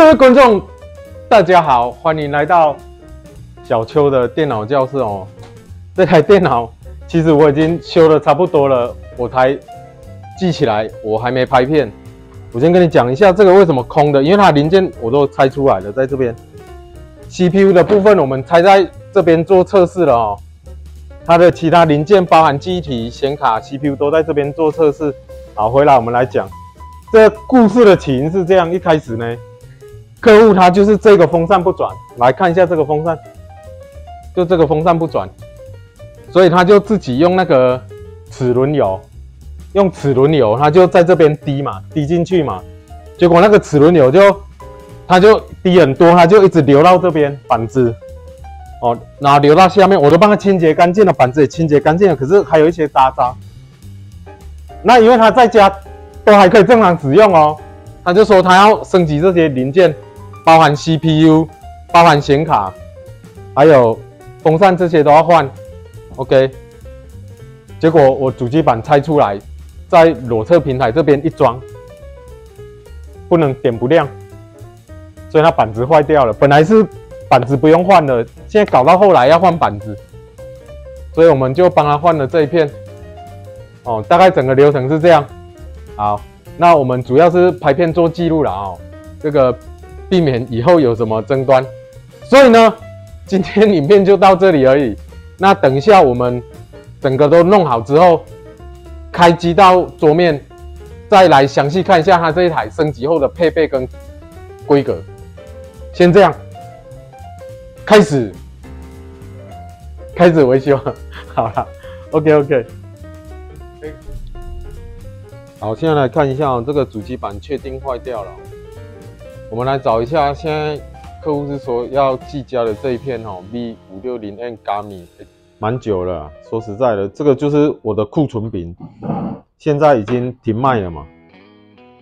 各位观众，大家好，欢迎来到小邱的电脑教室哦。这台电脑其实我已经修的差不多了，我才记起来，我还没拍片。我先跟你讲一下这个为什么空的，因为它的零件我都拆出来了，在这边。CPU 的部分我们拆在这边做测试了哦。它的其他零件，包含记忆体、显卡、CPU 都在这边做测试。好，回来我们来讲。这故事的起因是这样，一开始呢，客户他就是这个风扇不转，来看一下这个风扇，就这个风扇不转，所以他就自己用那个齿轮油，用齿轮油，他就在这边滴嘛，滴进去嘛，结果那个齿轮油它就滴很多，它就一直流到这边板子，哦，然后流到下面，我都帮他清洁干净了，板子也清洁干净了，可是还有一些渣渣。那因为他在家都还可以正常使用哦，他就说他要升级这些零件，包含 CPU、包含显卡，还有风扇这些都要换。OK， 结果我主机板拆出来，在裸测平台这边一装，不能点不亮，所以它板子坏掉了。本来是板子不用换的，现在搞到后来要换板子，所以我们就帮他换了这一片。哦，大概整个流程是这样。好，那我们主要是拍片做记录了哦，这个避免以后有什么争端。所以呢，今天影片就到这里而已。那等一下我们整个都弄好之后，开机到桌面，再来详细看一下它这一台升级后的配备跟规格。先这样，开始维修。好了 ，OK。好，现在来看一下哦，这个主机板确定坏掉了。我们来找一下，现在客户是说要技嘉的这一片哦 ，V560N Gami， 蛮久了啊。说实在的，这个就是我的库存饼，现在已经停卖了嘛。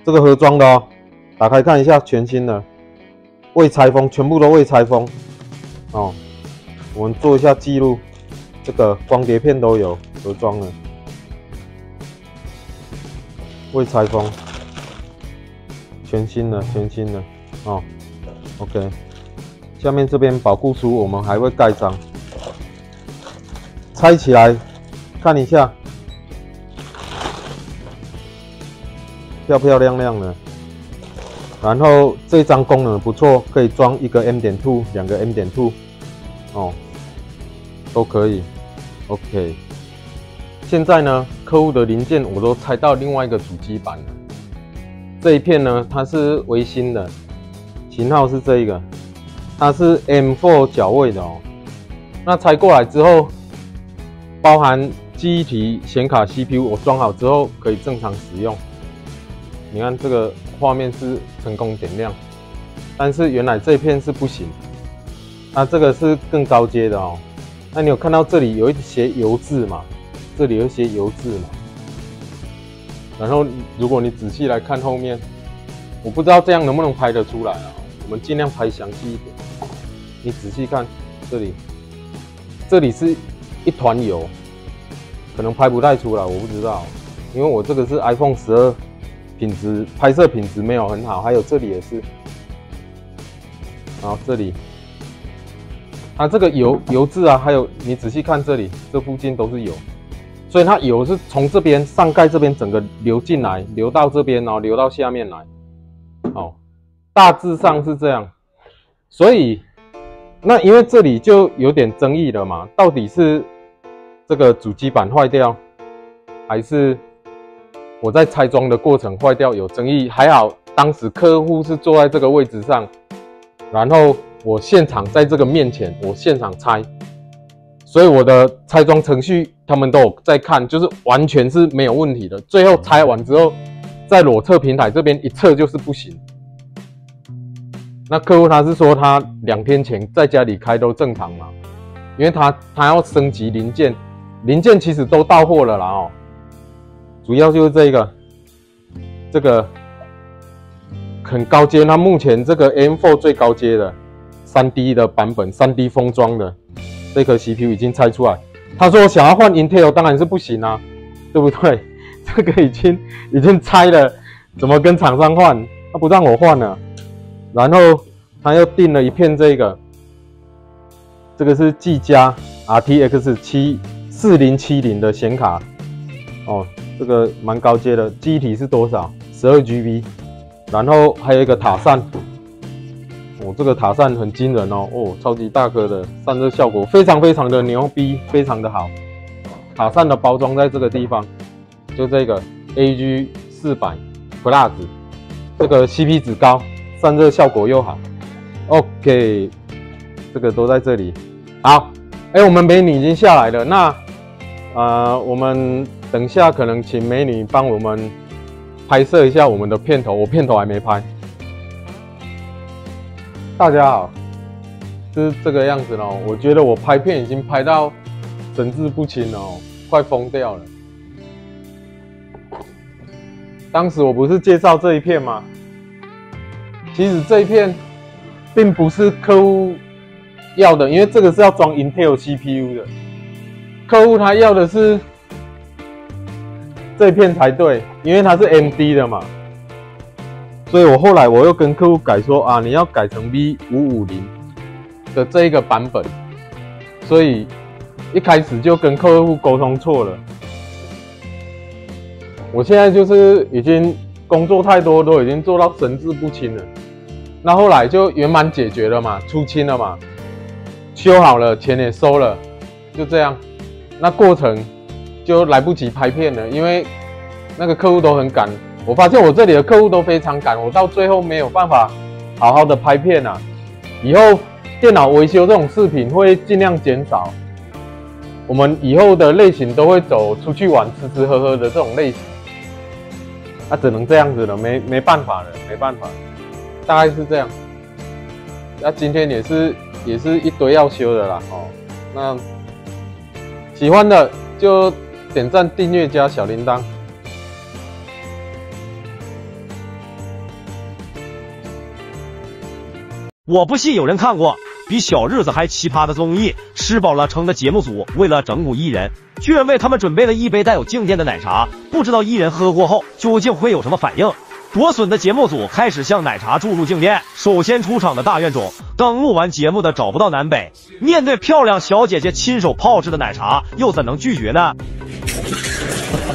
这个盒装的哦，打开看一下，全新的，未拆封，全部都未拆封哦。我们做一下记录，这个光碟片都有盒装的。未拆封，全新的哦 ，OK。下面这边保护书我们还会盖章，拆起来看一下，漂漂亮亮的。然后这张功能不错，可以装一个 M.2， 两个 M.2， 哦，都可以 ，OK。现在呢，客户的零件我都拆到另外一个主机板了。这一片呢，它是微星的，型号是这一个，它是 M4 脚位的哦。那拆过来之后，包含记忆体、显卡、CPU， 我装好之后可以正常使用。你看这个画面是成功点亮，但是原来这一片是不行。那这个是更高阶的哦。那你有看到这里有一些油渍嘛？这里有一些油渍嘛，然后如果你仔细来看后面，我不知道这样能不能拍得出来啊？我们尽量拍详细一点。你仔细看这里是一团油，可能拍不太出来，我不知道，因为我这个是 iPhone 12，拍摄品质没有很好。还有这里也是，然后这里，它这个油渍啊，还有你仔细看这里，这附近都是油。所以它油是从这边上盖这边整个流进来，流到这边，然后流到下面来，哦，大致上是这样。所以，那因为这里就有点争议了嘛，到底是这个主机板坏掉，还是我在拆装的过程坏掉？有争议。还好当时客户是坐在这个位置上，然后我现场在这个面前，我现场拆。所以我的拆装程序他们都有在看，就是完全是没有问题的。最后拆完之后，在裸测平台这边一测就是不行。那客户他是说他2天前在家里开都正常嘛，因为他要升级零件其实都到货了啦哦。主要就是这个很高阶，那目前这个 M4 最高阶的 3D 的版本，3D 封装的。这颗 CPU 已经拆出来，他说想要换 Intel 当然是不行啊，对不对？这个已经拆了，怎么跟厂商换？他不让我换了。然后他又订了一片这个是技嘉 RTX 4070的显卡，哦，这个蛮高阶的，记忆体是多少？12GB， 然后还有一个塔扇，哦，这个塔扇很惊人哦，哦，超级大颗的，散热效果非常的牛逼，非常的好。塔扇的包装在这个地方，就这个 AG400 Plus， 这个 CP 值高，散热效果又好。OK， 这个都在这里。好，我们美女已经下来了，那我们等一下可能请美女帮我们拍摄一下我们的片头，我片头还没拍。大家好，是这个样子咯。我觉得我拍片已经拍到神志不清了哦，快疯掉了。当时我不是介绍这一片吗？其实这一片并不是客户要的，因为这个是要装 Intel CPU 的，客户他要的是这一片才对，因为它是 AMD 的嘛。所以我后来我又跟客户改说啊，你要改成 V550的这一个版本，所以一开始就跟客户沟通错了。我现在就是已经工作太多，都已经做到神志不清了。那后来就圆满解决了嘛，出清了嘛，修好了，钱也收了，就这样。那过程就来不及拍片了，因为那个客户都很赶。我发现我这里的客户都非常赶，我到最后没有办法好好的拍片啊。以后电脑维修这种视频会尽量减少，我们以后的类型都会走出去玩、吃吃喝喝的这种类型。那只能这样子了，没办法了，没办法了，大概是这样。那今天也是一堆要修的啦，哦。那喜欢的就点赞、订阅加小铃铛。我不信有人看过比小日子还奇葩的综艺，吃饱了撑的节目组为了整蛊艺人，居然为他们准备了一杯带有静电的奶茶，不知道艺人喝过后究竟会有什么反应。夺笋的节目组开始向奶茶注入静电，首先出场的大怨种，刚录完节目的找不到南北，面对漂亮小姐姐亲手泡制的奶茶，又怎能拒绝呢？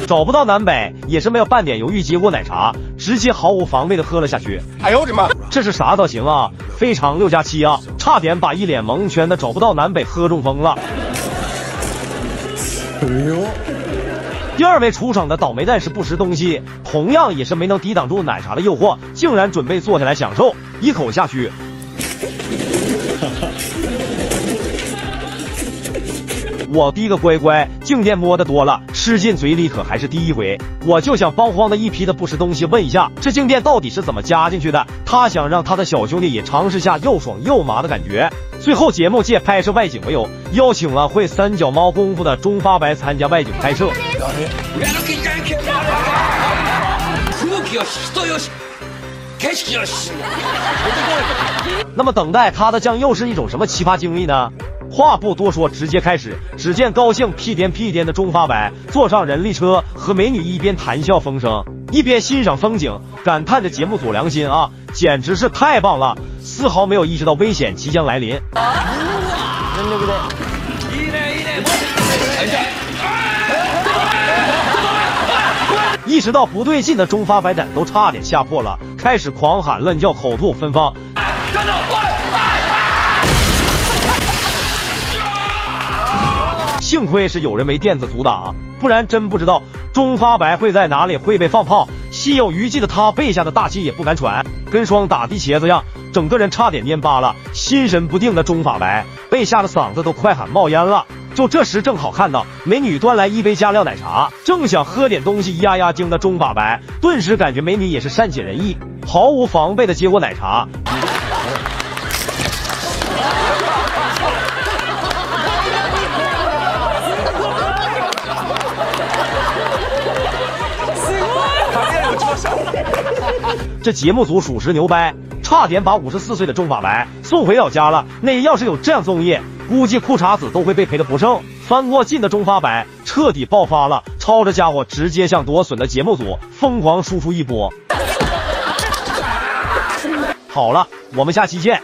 找不到南北也是没有半点犹豫，接过奶茶，直接毫无防备的喝了下去。哎呦我的妈！这是啥造型啊？非常6+7啊！差点把一脸蒙圈的找不到南北喝中风了。哎呦！第二位出场的倒霉蛋是不吃东西，同样也是没能抵挡住奶茶的诱惑，竟然准备坐下来享受，一口下去。我第一个乖乖，静电摸得多了，吃进嘴里可还是第一回。我就想帮慌的一批的不吃东西问一下，这静电到底是怎么加进去的？他想让他的小兄弟也尝试下又爽又麻的感觉。最后节目借拍摄外景为由，邀请了会三脚猫功夫的中发白参加外景拍摄。那么等待他的将又是一种什么奇葩经历呢？话不多说，直接开始。只见高兴屁颠的中发白坐上人力车，和美女一边谈笑风生，一边欣赏风景，感叹着节目组良心啊，简直是太棒了，丝毫没有意识到危险即将来临。意识到不对劲的中发白胆都差点吓破了，开始狂喊乱叫，口吐芬芳。幸亏是有人没垫子阻挡，不然真不知道中发白会在哪里会被放炮。心有余悸的他背下的大气也不敢喘，跟双打的茄子样，整个人差点蔫巴了。心神不定的中发白被吓得嗓子都快喊冒烟了。就这时正好看到美女端来一杯加料奶茶，正想喝点东西压压惊的中发白顿时感觉美女也是善解人意，毫无防备的接过奶茶。这节目组属实牛掰，差点把54岁的中发白送回老家了。那要是有这样综艺，估计裤衩子都会被赔得不剩。翻过劲的中发白彻底爆发了，抄着家伙直接向夺笋的节目组疯狂输出一波。好了，我们下期见。